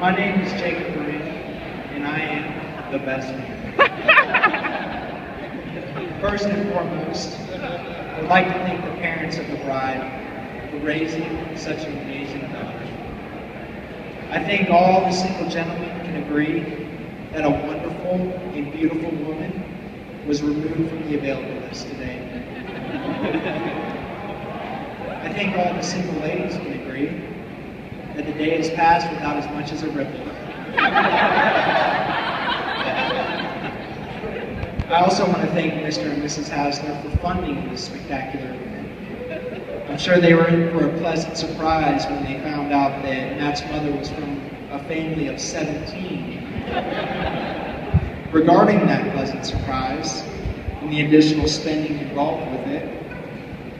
My name is Jacob Marin, and I am the best man. First and foremost, I would like to thank the parents of the bride for raising such an amazing daughter. I think all the single gentlemen can agree that a wonderful and beautiful woman was removed from the available list today. I think all the single ladies can agree that the day has passed without as much as a ripple. I also want to thank Mr. and Mrs. Hasler for funding this spectacular event. I'm sure they were in for a pleasant surprise when they found out that Matt's mother was from a family of 17. Regarding that pleasant surprise and the additional spending involved with it,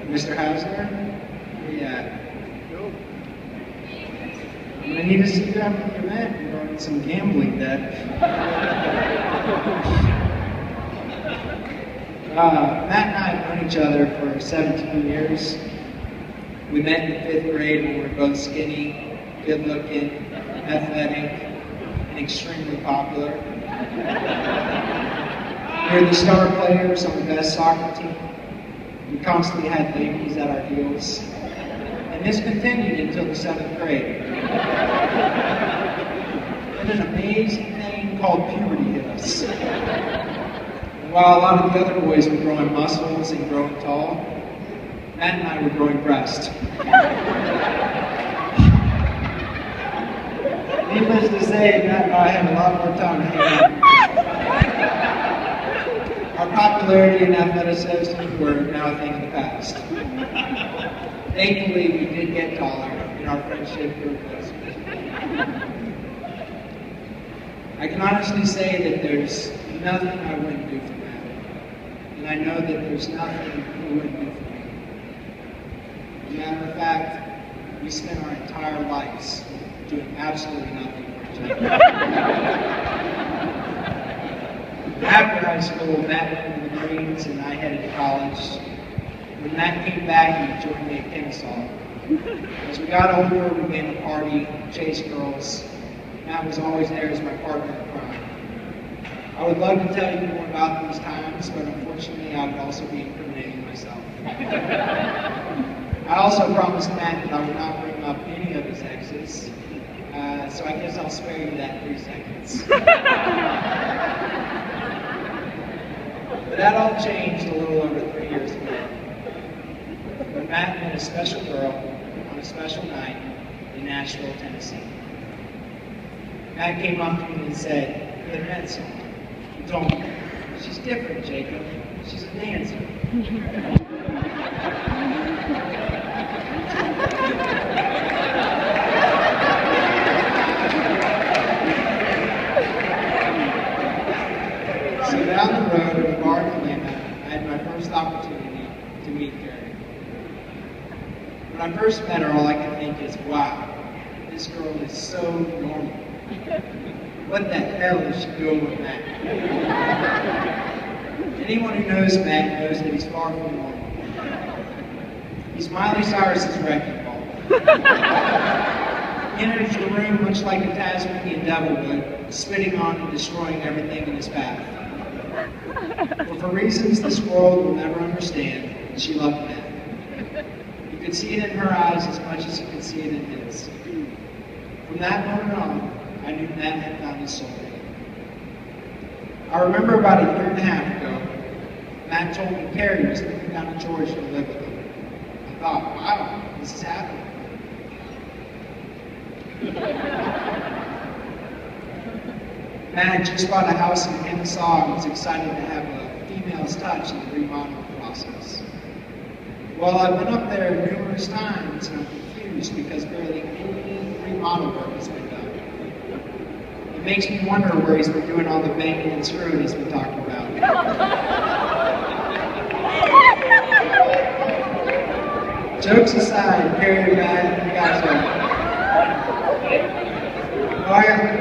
Mr. Hasler, where you at? I'm going to need to see you after the event regarding some gambling debt. Matt and I have known each other for 17 years. We met in 5th grade when we were both skinny, good-looking, athletic, and extremely popular. We were the star players on the best soccer team. We constantly had ladies at our heels. And this continued until the 7th grade. Then an amazing thing called puberty hit us. While a lot of the other boys were growing muscles and growing tall, Matt and I were growing breasts. Needless to say, Matt and I had a lot more time hanging out. Our popularity and athleticism were now a thing of the past. Thankfully, we did get taller, and our friendship grew closer. I can honestly say that there's nothing I wouldn't do for Matt. And I know that there's nothing he wouldn't do for me. As a matter of fact, we spent our entire lives doing absolutely nothing for each other. After high school, Matt went to the Marines and I headed to college. When Matt came back, he joined me at Kennesaw. As we got older, we began to party, chase girls. Matt was always there as my partner in crime. I would love to tell you more about these times, but unfortunately I would also be incriminating myself. I also promised Matt that I would not bring up any of his exes, so I guess I'll spare you that 3 seconds. But that all changed a little over 3 years ago, when Matt met a special girl on a special night in Nashville, Tennessee. Matt came up to me and said, "Hey, met someone." He told me, "She's different, Jacob. She's a dancer." So down the road at a bar in Atlanta, I had my first opportunity to meet Carrie. When I first met her, all I could think is, wow, this girl is so normal. What the hell is she doing with Matt? Anyone who knows Matt knows that he's far from normal. He's Miley Cyrus's wrecking ball. He enters the room much like a Tasmanian devil would, spitting on and destroying everything in his path. But for reasons this world will never understand, she loved Matt. You could see it in her eyes as much as you could see it in his. From that moment on, I knew Matt had found his soulmate. I remember about a year and a half ago, Matt told me Carrie was moving down to Georgia to live with him. I thought, wow, this is happening. Matt had just bought a house in Kennesaw and was excited to have a female's touch in the remodeling process. Well, I've been up there numerous times and I'm confused because barely any remodel work has been done. It makes me wonder where he's been doing all the banging and screwing he's been talking about. Jokes aside, Carrie and Matt, you guys are... Oh, yeah.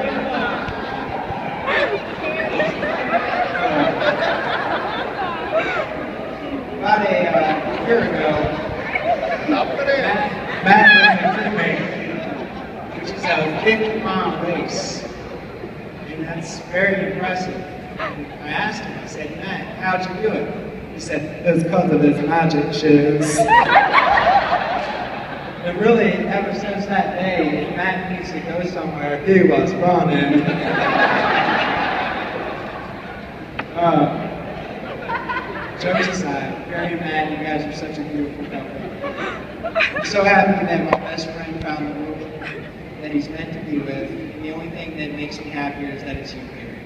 About a year ago, Matt brought me a crewmate, which is a 50-mile race, and that's very impressive. And I asked him, I said, Matt, how'd you do it? He said, it's because of his magic shoes. And really, ever since that day, if Matt needs to go somewhere, he was running. Jokes aside, Perry and Matt, you guys are such a beautiful couple. I'm so happy that my best friend found the woman that he's meant to be with, and the only thing that makes me happier is that it's you, Perry.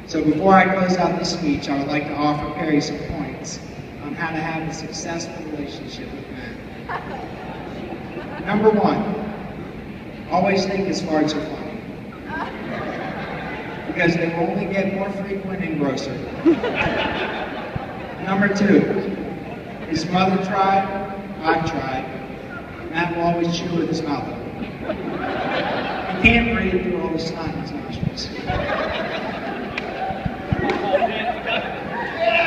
So before I close out this speech, I would like to offer Perry some points on how to have a successful relationship with Matt. Number 1, always think his farts are funny, because they will only get more frequent and grosser. Number 2, his mother tried, I've tried. Matt will always chew with his mouth open. He can't breathe through all the snot in his nostrils.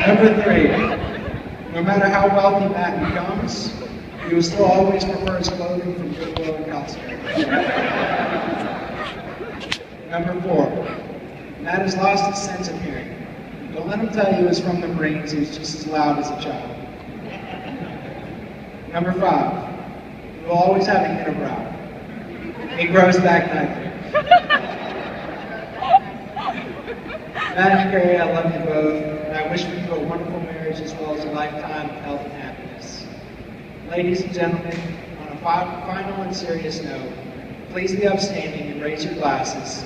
Number 3, no matter how wealthy Matt becomes, he will still always prefer his clothing from Goodwill and Costco. Number 4, Matt has lost his sense of hearing. Don't let him tell you it's from the brains, he was just as loud as a child. Number 5, he will always have a unibrow. It grows back nightly. Matt and Perry, I love you both, and I wish for you a wonderful marriage as well as a lifetime of health and happiness. Ladies and gentlemen, on a final and serious note, please be upstanding and raise your glasses